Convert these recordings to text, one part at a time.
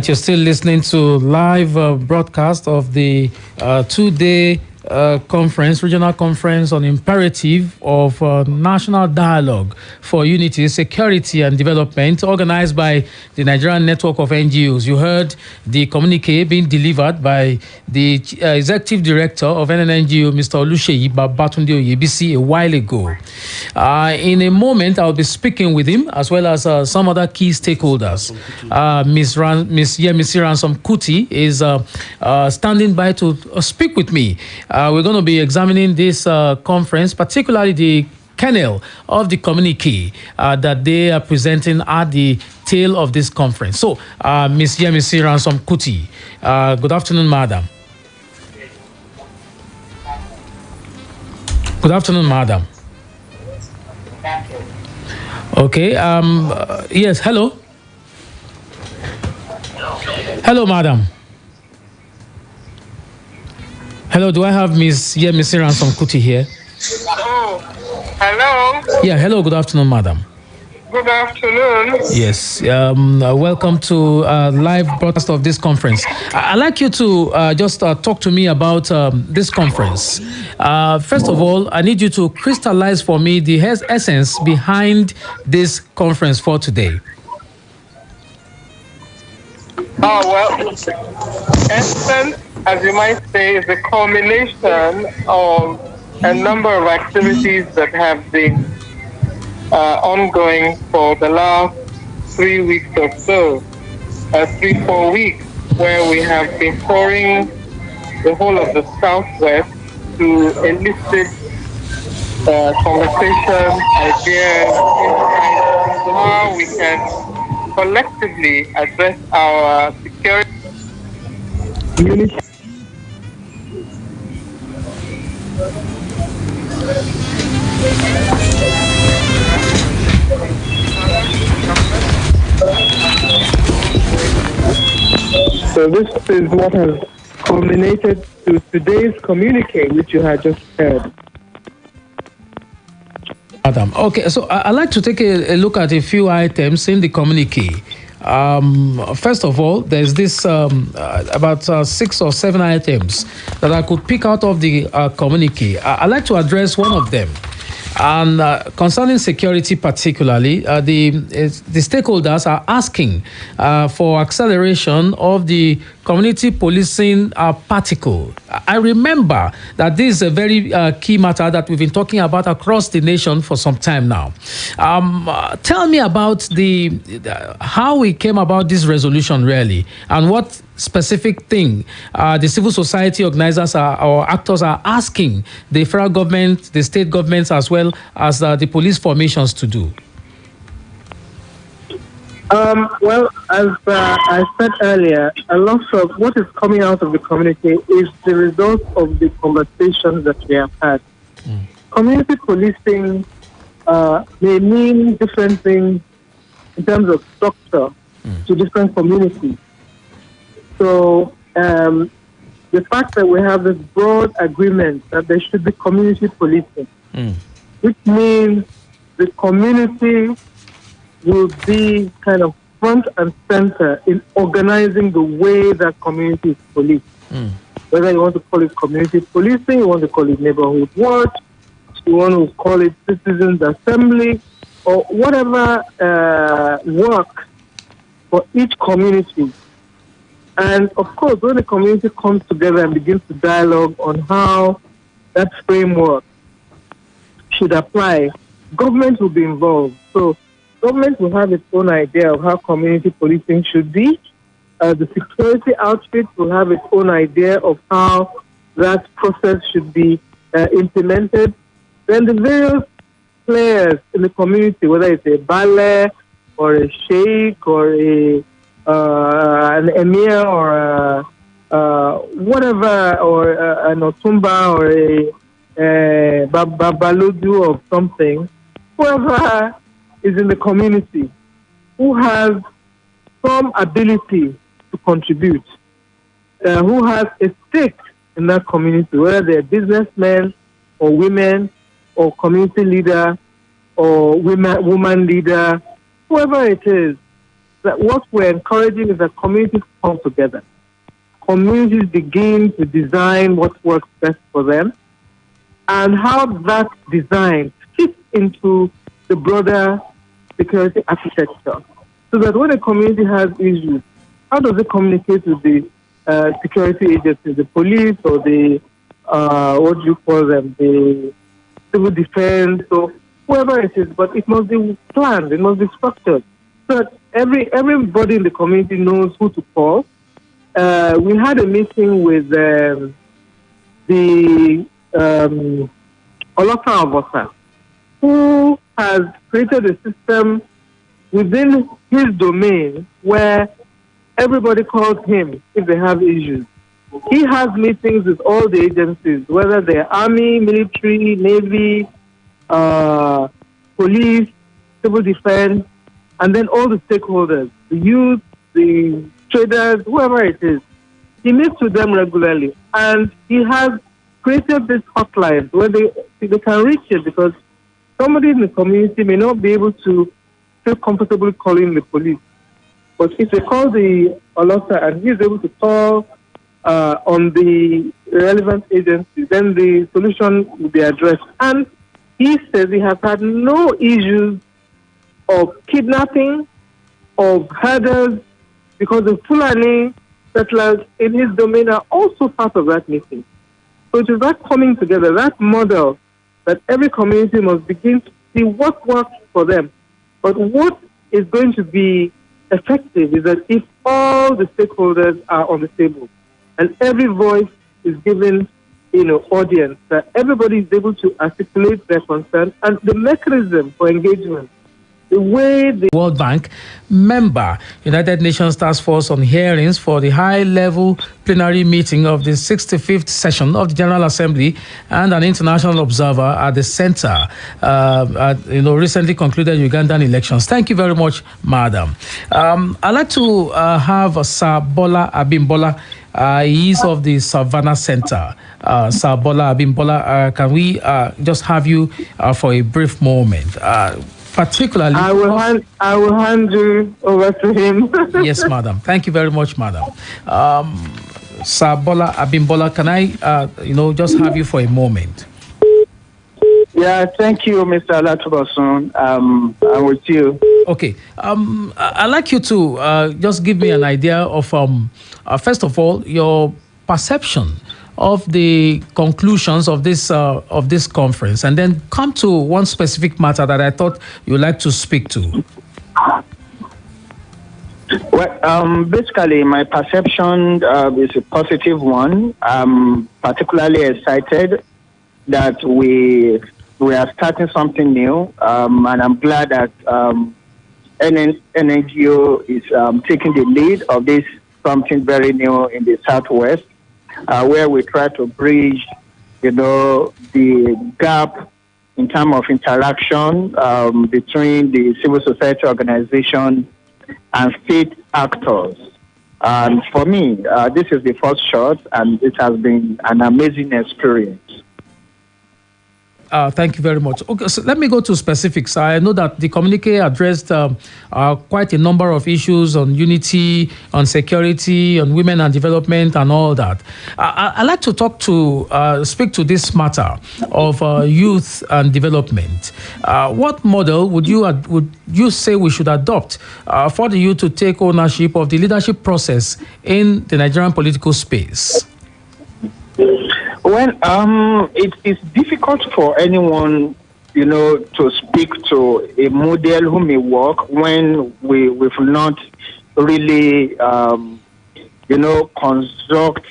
right, you're still listening to live broadcast of the two-day conference, regional conference on imperative of national dialogue for unity, security and development, organized by the Nigerian network of NGOs. You heard the communique being delivered by the executive director of NNNGO, Mr. Oluseyi Babatunde Oyebisi, a while ago. In a moment, I'll be speaking with him as well as some other key stakeholders. Miss Yemisi Ransom Kuti is standing by to speak with me. We're going to be examining this conference, particularly the kernel of the communique that they are presenting at the tail of this conference. So, Ms. Yemisi Ransom Kuti, good afternoon, madam. Good afternoon, madam. Okay, yes, hello. Hello, madam. Hello, do I have Ms. Yemisi Ransom Kuti here? Oh, hello. Yeah, hello, good afternoon, madam. Good afternoon. Yes, welcome to live broadcast of this conference. I'd like you to just talk to me about this conference. First of all, I need you to crystallize for me the essence behind this conference for today. Oh, well, essence, as you might say, is a culmination of a number of activities that have been ongoing for the last 3 weeks or so, 3-4 weeks, where we have been touring the whole of the Southwest to elicit conversation, ideas, insights into how we can collectively address our security. So this is what has culminated to today's communique, which you had just heard. Adam, okay, so I'd like to take a look at a few items in the communique. First of all, there's this about 6 or 7 items that I could pick out of the communique. I'd like to address one of them. And concerning security particularly, the stakeholders are asking for acceleration of the community policing particle. I remember that this is a very key matter that we've been talking about across the nation for some time now. Tell me about how we came about this resolution really, and what specific thing the civil society organizers or actors are asking the federal government, the state governments, as well as the police formations to do. Well, as I said earlier, a lot of what is coming out of the community is the result of the conversations that we have had. Community policing may mean different things in terms of structure to different communities. So the fact that we have this broad agreement that there should be community policing, which means the community will be kind of front and center in organizing the way that community is policed. Whether you want to call it community policing, you want to call it neighborhood watch, you want to call it citizens assembly, or whatever work for each community. And of course, when the community comes together and begins to dialogue on how that framework should apply, government will be involved. So government will have its own idea of how community policing should be. The security outfit will have its own idea of how that process should be implemented. Then the various players in the community, whether it's a ballet or a sheikh or an emir or whatever, or an otumba or a babalodu of something, whoever is in the community who has some ability to contribute, who has a stake in that community, whether they're businessmen or women or community leader or woman leader, whoever it is, that what we're encouraging is that communities come together. Communities begin to design what works best for them and how that design fits into the broader security architecture. So that when a community has issues, how does it communicate with the security agencies, the police or the, what do you call them, the civil defense or whoever it is, but it must be planned, it must be structured. So that everybody in the community knows who to call. We had a meeting with the Olatunbosun, who has created a system within his domain where everybody calls him if they have issues. He has meetings with all the agencies, whether they're army, military, navy, police, civil defense, and then all the stakeholders, the youth, the traders, whoever it is. He meets with them regularly, and he has created this hotline where they can reach it, because somebody in the community may not be able to feel comfortable calling the police. But if they call the Olota and he's able to call on the relevant agency, then the solution will be addressed. And he says he has had no issues of kidnapping, of herders, because the Fulani settlers in his domain are also part of that meeting. So it is that coming together, that model, that every community must begin to see what works for them. But what is going to be effective is that if all the stakeholders are on the table and every voice is given, audience, that everybody is able to articulate their concern, and the mechanism for engagement, the way the World Bank member, United Nations Task Force on Hearings for the high-level plenary meeting of the 65th session of the General Assembly, and an international observer at the center, recently concluded Ugandan elections. Thank you very much, madam. I'd like to have Sir Bola Abimbola. He is of the Savannah Center. Sir Bola Abimbola, can we just have you for a brief moment? Particularly, I will hand you over to him. Yes, madam. Thank you very much, madam. Sir Bola Abimbola, can I, just have you for a moment? Yeah, thank you, Mr. Olatunbosun. I'm with you. Okay. I'd like you to just give me an idea of, first of all, your perception of the conclusions of this conference, and then come to one specific matter that I thought you'd like to speak to. Well, basically, my perception is a positive one. I'm particularly excited that we are starting something new, and I'm glad that NGO is taking the lead of this something very new in the Southwest, where we try to bridge, the gap in terms of interaction between the civil society organization and state actors. And for me, this is the first shot, and it has been an amazing experience. Thank you very much. Okay, so let me go to specifics. I know that the communique addressed quite a number of issues on unity, on security, on women and development, and all that. I'd like to speak to this matter of youth and development. What model would you say we should adopt for the youth to take ownership of the leadership process in the Nigerian political space? Well, it is difficult for anyone, to speak to a model who may work when we've not really, construct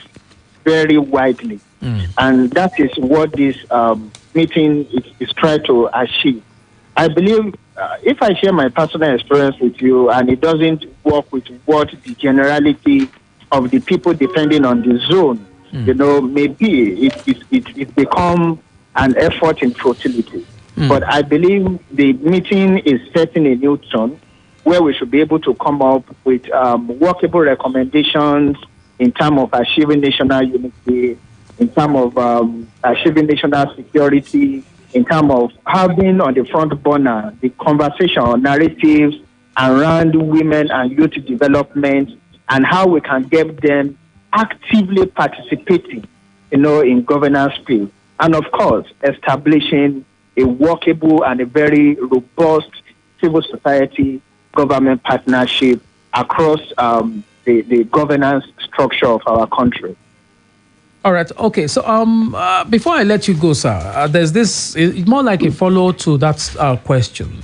very widely. And that is what this meeting is trying to achieve. I believe if I share my personal experience with you and it doesn't work with what the generality of the people depending on the zone, maybe it become an effort in futility. But I believe the meeting is setting a new tone where we should be able to come up with workable recommendations in terms of achieving national unity, in terms of achieving national security, in terms of having on the front burner the conversation or narratives around women and youth development and how we can get them actively participating, in governance field. And of course, establishing a workable and a very robust civil society government partnership across the governance structure of our country. All right. Okay. So, before I let you go, sir, there's this. It's more like a follow to that question.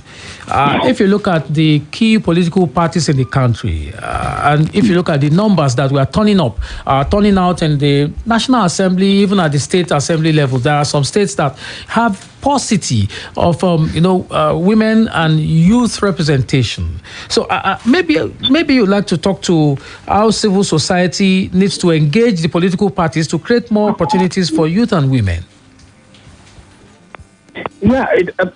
If you look at the key political parties in the country, and if you look at the numbers that we are turning out in the National Assembly, even at the state assembly level, there are some states that have paucity of women and youth representation. So maybe you'd like to talk to how civil society needs to engage the political parties to create more opportunities for youth and women. Yeah,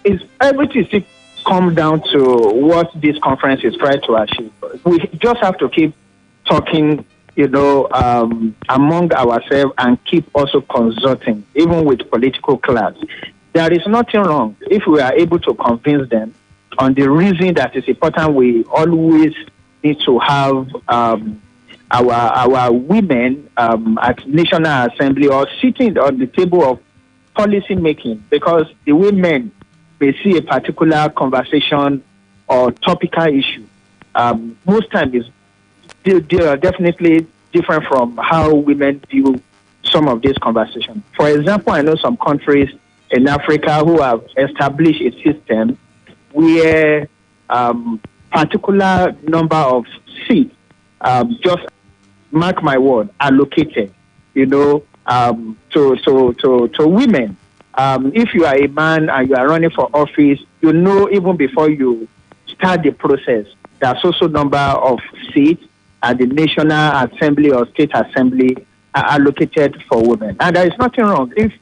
it's everything come down to what this conference is trying to achieve. We just have to keep talking, among ourselves and keep also consulting, even with political class. There is nothing wrong if we are able to convince them on the reason that it's important. We always need to have our women at National Assembly or sitting on the table of policy making, because the women may see a particular conversation or topical issue. Most times they are definitely different from how women view some of these conversations. For example, I know some countries in Africa who have established a system where particular number of seats, just mark my word, allocated, to women. If you are a man and you are running for office, even before you start the process, there's also number of seats at the National Assembly or State Assembly are allocated for women. And there is nothing wrong if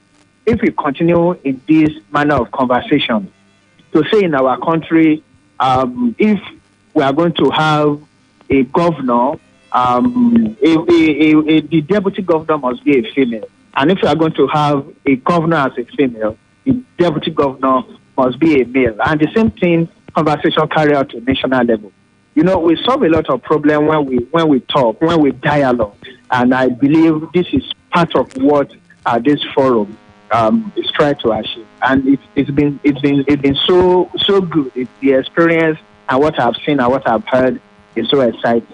we continue in this manner of conversation to say in our country, if we are going to have a governor, the deputy governor must be a female. And if you are going to have a governor as a female, the deputy governor must be a male. And the same thing, conversation carried out to national level. We solve a lot of problems when we talk, when we dialogue. And I believe this is part of what this forum is trying to achieve. and it's been so good. The experience and what I've seen and what I've heard is so exciting.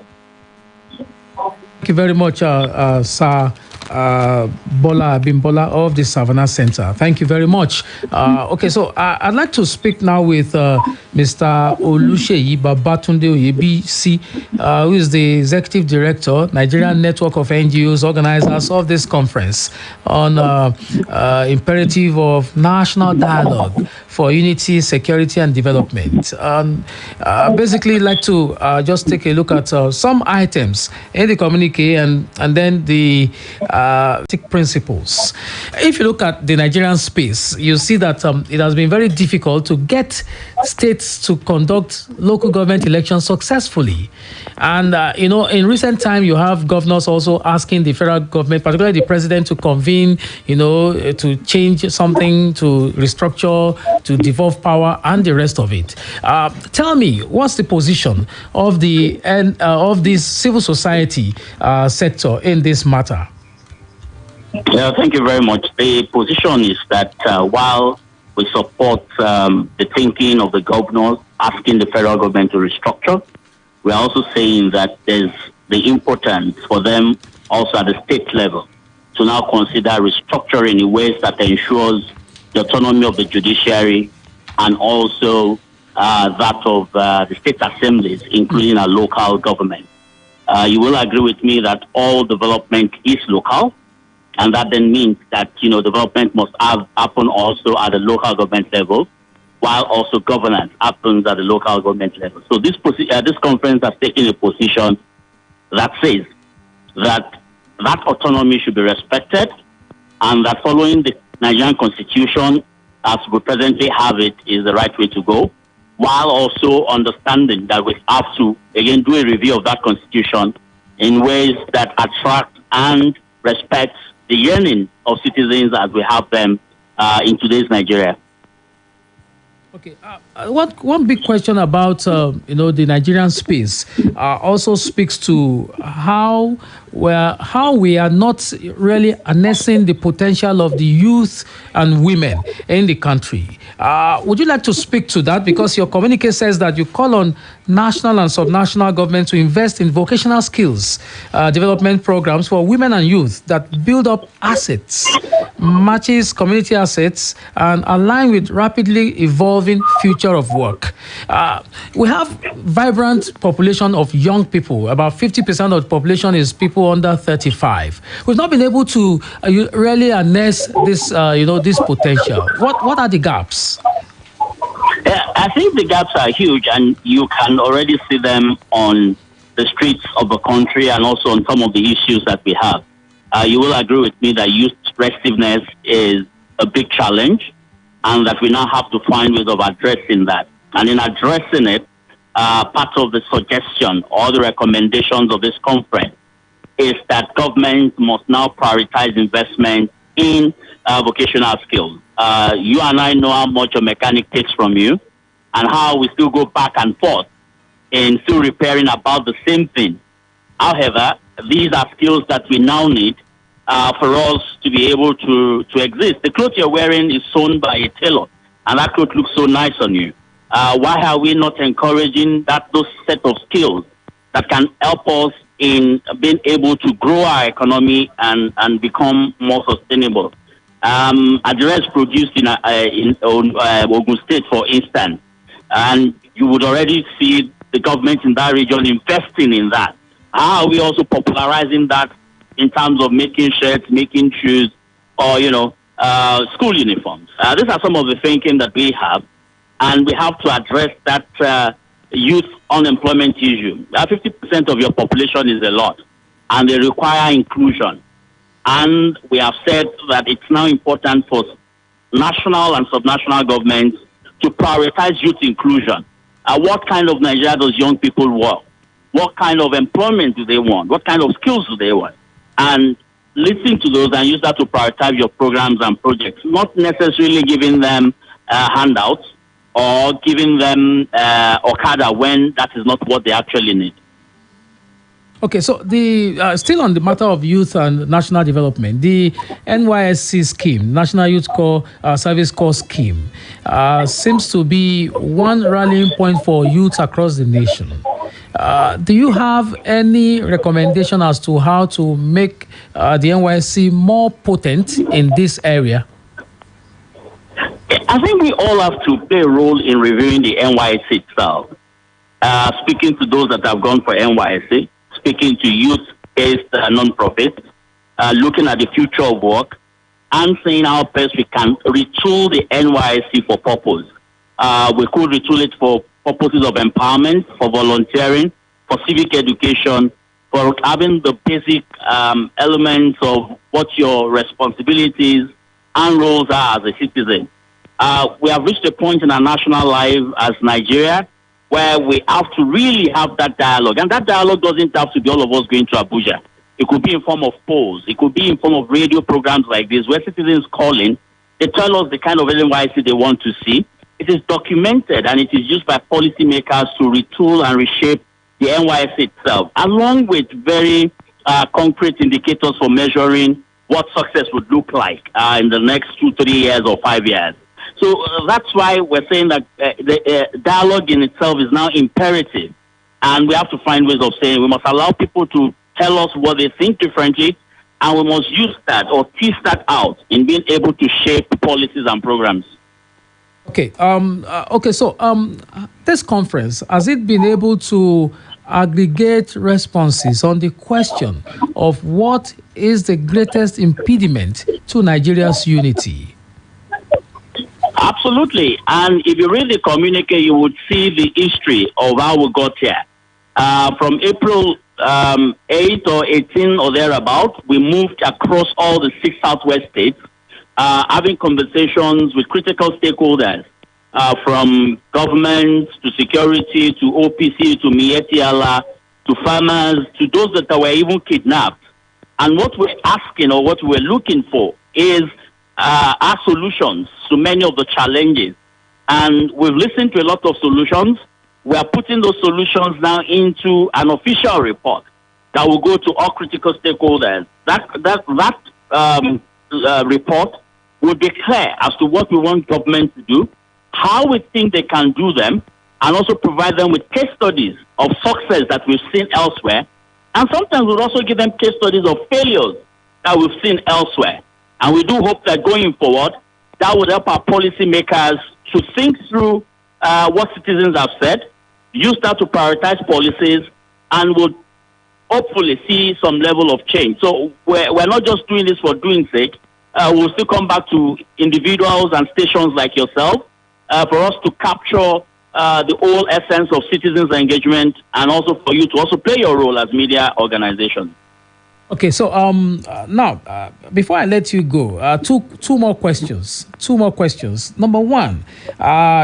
Thank you very much, Sir Bola Abimbola of the Savannah Center. Thank you very much. Okay, so I'd like to speak now with Mr. Oluseyi Babatunde Oyebisi, who is the Executive Director, Nigerian Network of NGOs, organizers of this conference on imperative of national dialogue for unity, security, and development. Basically, like to just take a look at some items in the communique and then the principles. If you look at the Nigerian space, you see that it has been very difficult to get states to conduct local government elections successfully. And, in recent time, you have governors also asking the federal government, particularly the president, to convene, to change something, to restructure, to devolve power, and the rest of it. Tell me, what's the position of this civil society sector in this matter? Yeah, thank you very much. The position is that while we support the thinking of the governors asking the federal government to restructure, we are also saying that there's the importance for them also at the state level to now consider restructuring in ways that ensures the autonomy of the judiciary and also that of the state assemblies, including our local government. You will agree with me that all development is local, and that then means that, development must happen also at the local government level, while also governance happens at the local government level. So this conference has taken a position that says that autonomy should be respected, and that following the Nigerian Constitution, as we presently have it, is the right way to go, while also understanding that we have to, again, do a review of that Constitution in ways that attract and respect the yearning of citizens as we have them in today's Nigeria. Okay. One big question about the Nigerian space also speaks to how we are not really harnessing the potential of the youth and women in the country. Would you like to speak to that? Because your communique says that you call on national and subnational government to invest in vocational skills development programs for women and youth that build up assets, matches community assets, and align with rapidly evolving future of work. We have vibrant population of young people. About 50% of the population is people under 35. We've not been able to really harness this, this potential. What are the gaps? I think the gaps are huge, and you can already see them on the streets of the country and also on some of the issues that we have. You will agree with me that youth restiveness is a big challenge, and that we now have to find ways of addressing that. And in addressing it, part of the suggestion or the recommendations of this conference is that government must now prioritize investment in vocational skills. You and I know how much a mechanic takes from you and how we still go back and forth in still repairing about the same thing. However, these are skills that we now need for us to be able to exist. The clothes you're wearing is sewn by a tailor, and that cloth looks so nice on you. Why are we not encouraging those set of skills that can help us in being able to grow our economy and become more sustainable? Address produced in Ogun State, for instance, and you would already see the government in that region investing in that. How are we also popularizing that in terms of making shirts, making shoes, or school uniforms? These are some of the thinking that we have, and we have to address that youth unemployment issue. 50% of your population is a lot, and they require inclusion. And we have said that it's now important for national and subnational governments to prioritize youth inclusion. What kind of Nigeria does young people want? What kind of employment do they want? What kind of skills do they want? And listen to those and use that to prioritize your programs and projects, not necessarily giving them handouts or giving them Okada when that is not what they actually need. Okay, so the still on the matter of youth and national development, the NYSC scheme, National Youth Corps Service Corps scheme, seems to be one rallying point for youth across the nation. Do you have any recommendation as to how to make the NYSC more potent in this area? I think we all have to play a role in reviewing the NYSC itself. Speaking to those that have gone for NYSC, speaking to youth-based non-profits, looking at the future of work, and seeing how best we can retool the NYSC for purpose. We could retool it for purposes of empowerment, for volunteering, for civic education, for having the basic elements of what your responsibilities and roles are as a citizen. We have reached a point in our national life as Nigeria where we have to really have that dialogue. And that dialogue doesn't have to be all of us going to Abuja. It could be in form of polls. It could be in form of radio programs like this where citizens call in. They tell us the kind of NYSC they want to see. It is documented and it is used by policymakers to retool and reshape the NYSC itself, along with very concrete indicators for measuring what success would look like in the next 2, 3 years or 5 years. So that's why we're saying that the dialogue in itself is now imperative. And we have to find ways of saying we must allow people to tell us what they think differently, and we must use that or tease that out in being able to shape policies and programs. Okay. So this conference, has it been able to aggregate responses on the question of what is the greatest impediment to Nigeria's unity? Absolutely. And if you read the communique, you would see the history of how we got here. From April 8 or 18 or thereabout, we moved across all the 6 Southwest states, having conversations with critical stakeholders, from government to security to OPC to Mieti Allah to farmers to those that were even kidnapped. And what we're asking or what we're looking for is our solutions to many of the challenges. And we've listened to a lot of solutions. We are putting those solutions now into an official report that will go to all critical stakeholders. That report will be clear as to what we want government to do, how we think they can do them, and also provide them with case studies of success that we've seen elsewhere. And sometimes we'll also give them case studies of failures that we've seen elsewhere. And we do hope that going forward, that would help our policymakers to think through what citizens have said, use that to prioritize policies, and would hopefully see some level of change. So we're not just doing this for doing sake. We'll still come back to individuals and stations like yourself for us to capture the whole essence of citizens' engagement, and also for you to also play your role as media organizations. Okay, so now before I let you go, two more questions. Number one,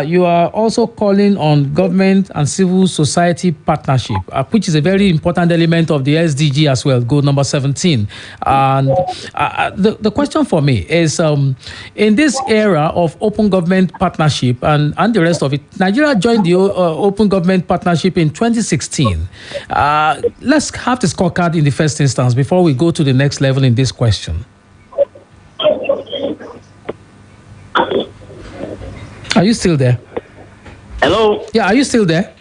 you are also calling on government and civil society partnership, which is a very important element of the SDG as well, goal number 17. And the question for me is, in this era of open government partnership and the rest of it, Nigeria joined the open government partnership in 2016. Let's have the scorecard in the first instance before we go to the next level in this question. Are you still there? Hello? Yeah, are you still there?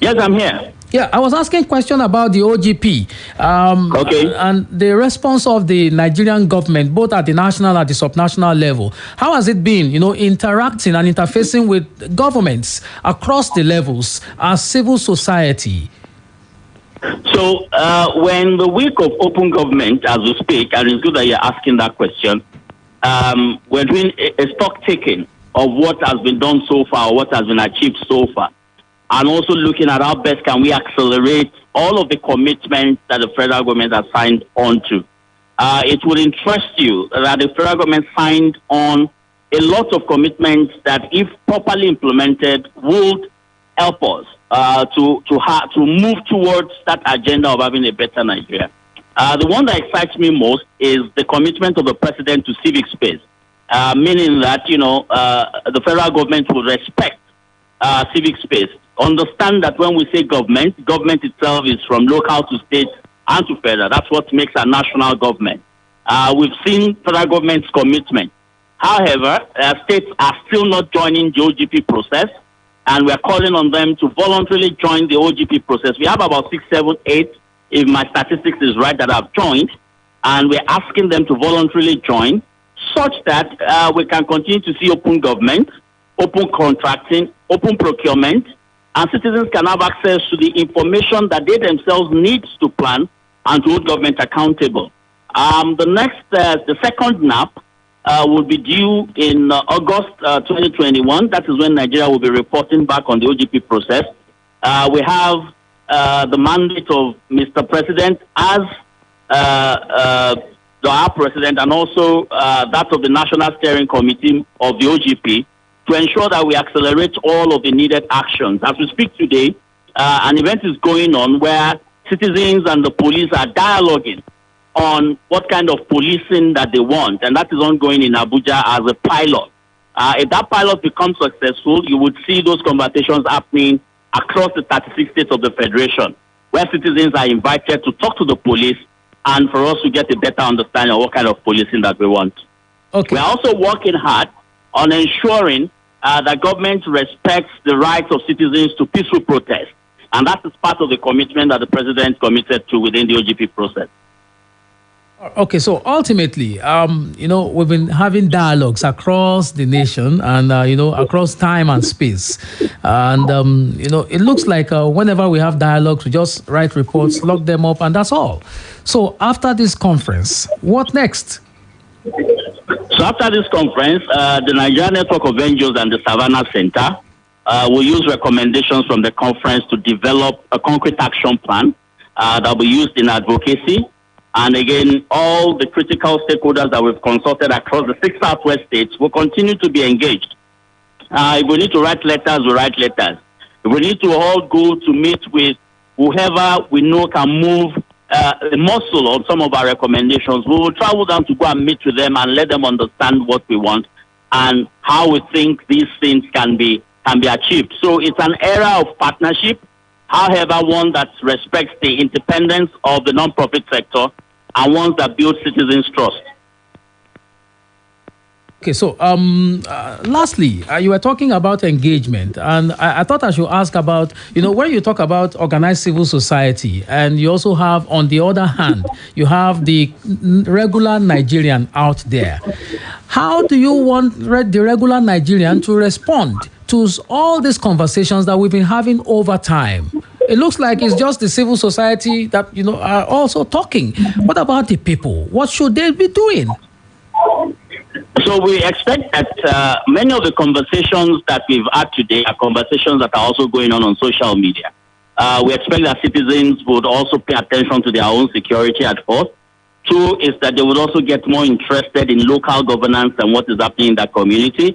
Yes, I'm here. Yeah, I was asking a question about the OGP and the response of the Nigerian government, both at the national and the subnational level. How has it been, interacting and interfacing with governments across the levels as civil society? So when the week of open government, as we speak, and it's good that you're asking that question, we're doing a stock taking of what has been done so far, what has been achieved so far, and also looking at how best can we accelerate all of the commitments that the federal government has signed on to. It will interest you that the federal government signed on a lot of commitments that, if properly implemented, would help us to move towards that agenda of having a better Nigeria. The one that excites me most is the commitment of the president to civic space, meaning that the federal government will respect civic space. Understand that when we say government itself is from local to state and to federal. That's what makes a national government. We've seen federal government's commitment. However, states are still not joining the OGP process, and we're calling on them to voluntarily join the OGP process. We have about 6, 7, 8, if my statistics is right, that have joined, and we're asking them to voluntarily join such that we can continue to see open government, open contracting, open procurement, and citizens can have access to the information that they themselves need to plan and to hold government accountable. The second NAP will be due in August 2021. That is when Nigeria will be reporting back on the OGP process. We have the mandate of Mr. President as our president, and also that of the National Steering Committee of the OGP, to ensure that we accelerate all of the needed actions. As we speak today, an event is going on where citizens and the police are dialoguing on what kind of policing that they want, and that is ongoing in Abuja as a pilot. If that pilot becomes successful, you would see those conversations happening across the 36 states of the Federation, where citizens are invited to talk to the police and for us to get a better understanding of what kind of policing that we want. Okay. We're also working hard on ensuring that government respects the rights of citizens to peaceful protest. And that is part of the commitment that the president committed to within the OGP process. Okay, so ultimately, we've been having dialogues across the nation and, across time and space. And, it looks like whenever we have dialogues, we just write reports, lock them up, and that's all. So after this conference, what next? So after this conference, the Nigerian Network of NGOs and the Savannah Center will use recommendations from the conference to develop a concrete action plan that will be used in advocacy. And again, all the critical stakeholders that we've consulted across the 6 Southwest states will continue to be engaged. If we need to write letters, we write letters. If we need to all go to meet with whoever we know can move the muscle on some of our recommendations, we will travel down to go and meet with them and let them understand what we want and how we think these things can be achieved. So it's an era of partnership, however, one that respects the independence of the non-profit sector and one that builds citizens' trust. Okay, so lastly, you were talking about engagement, and I thought I should ask about, when you talk about organized civil society, and you also have, on the other hand, you have the regular Nigerian out there. How do you want the regular Nigerian to respond to all these conversations that we've been having over time? It looks like it's just the civil society that, are also talking. What about the people? What should they be doing? So we expect that many of the conversations that we've had today are conversations that are also going on social media. We expect that citizens would also pay attention to their own security at first. 2 is that they would also get more interested in local governance and what is happening in that community.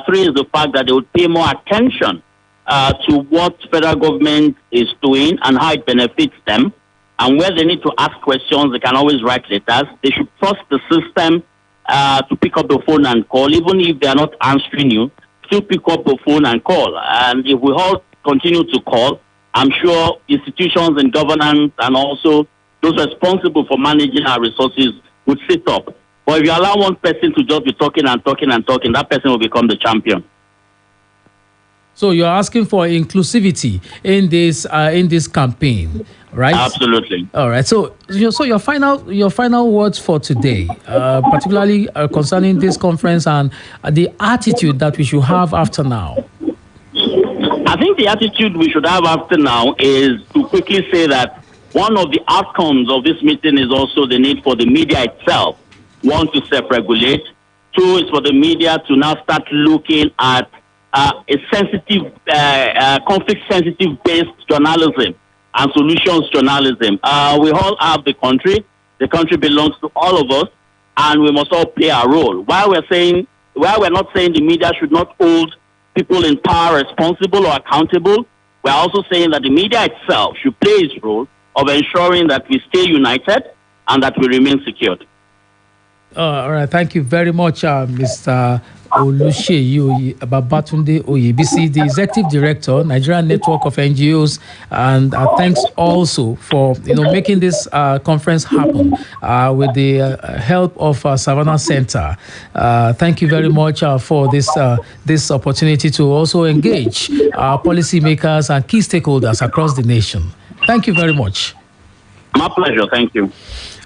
3 is the fact that they would pay more attention to what federal government is doing and how it benefits them. And where they need to ask questions, they can always write letters. They should trust the system to pick up the phone and call. Even if they are not answering you, still pick up the phone and call. And if we all continue to call, I'm sure institutions and governance and also those responsible for managing our resources would sit up. But if you allow one person to just be talking and talking and talking, that person will become the champion. So you're asking for inclusivity in this campaign, right? Absolutely. All right. So your final words for today, particularly concerning this conference and the attitude that we should have after now. I think the attitude we should have after now is to quickly say that one of the outcomes of this meeting is also the need for the media itself, 1, to self-regulate. 2 is for the media to now start looking at a sensitive, conflict-sensitive based journalism and solutions journalism. We all have the country. The country belongs to all of us, and we must all play our role. While we're not saying the media should not hold people in power responsible or accountable, we're also saying that the media itself should play its role of ensuring that we stay united and that we remain secured. All right. Thank you very much, Mr. Oluseyi Babatunde Oyebisi, the Executive Director, Nigerian Network of NGOs, and thanks also for making this conference happen with the help of Savannah Center. Thank you very much for this opportunity to also engage policymakers and key stakeholders across the nation. Thank you very much. My pleasure. Thank you.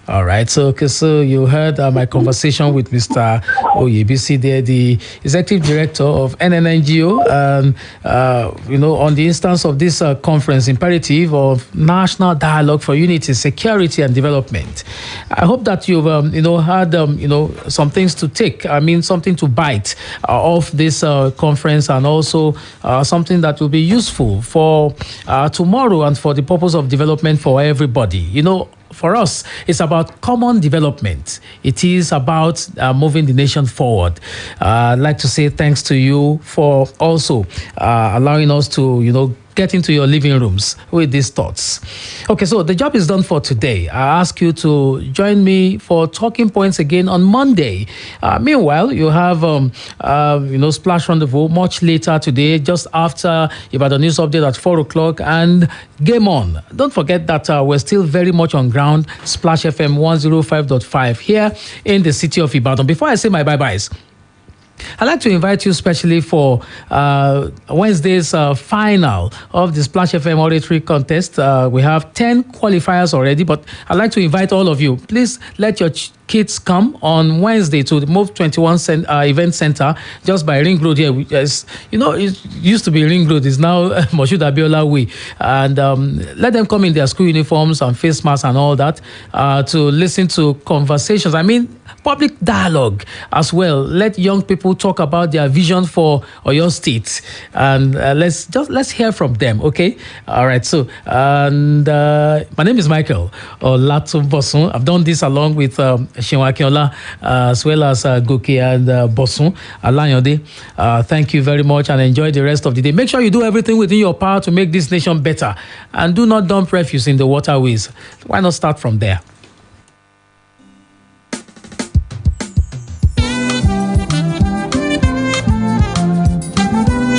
All right. So you heard my conversation with Mr. Oyebisi there, the Executive Director of NNNGO, and on the instance of this conference, imperative of national dialogue for unity, security, and development. I hope that you've had some things to take. I mean, something to bite off this conference, and also something that will be useful for tomorrow and for the purpose of development for everybody. For us, it's about common development. It is about moving the nation forward. I'd like to say thanks to you for also allowing us to, get into your living rooms with these thoughts. Okay, so the job is done for today. I ask you to join me for talking points again on Monday. Meanwhile, you have Splash Rendezvous much later today, just after Ibadan News Update at 4 o'clock, and Game On. Don't forget that we're still very much on ground, Splash FM 105.5 here in the city of Ibadan. Before I say my bye-byes, I'd like to invite you specially for Wednesday's final of the Splash FM Oratory Contest. We have 10 qualifiers already, but I'd like to invite all of you. Please let your kids come on Wednesday to the Move 21 Event Center just by Ring Road here. It used to be Ring Road. It's now Moshood Abiola Way. And let them come in their school uniforms and face masks and all that to listen to conversations. I mean, public dialogue as well. Let young people talk about their vision for Oyo State, and let's hear from them. Okay, all right. So, and my name is Michael Olatunbosun. I've done this along with Shinwa Akinola as well as Goke and Bosun Alayode. Thank you very much, and enjoy the rest of the day. Make sure you do everything within your power to make this nation better, and do not dump refuse in the waterways. Why not start from there?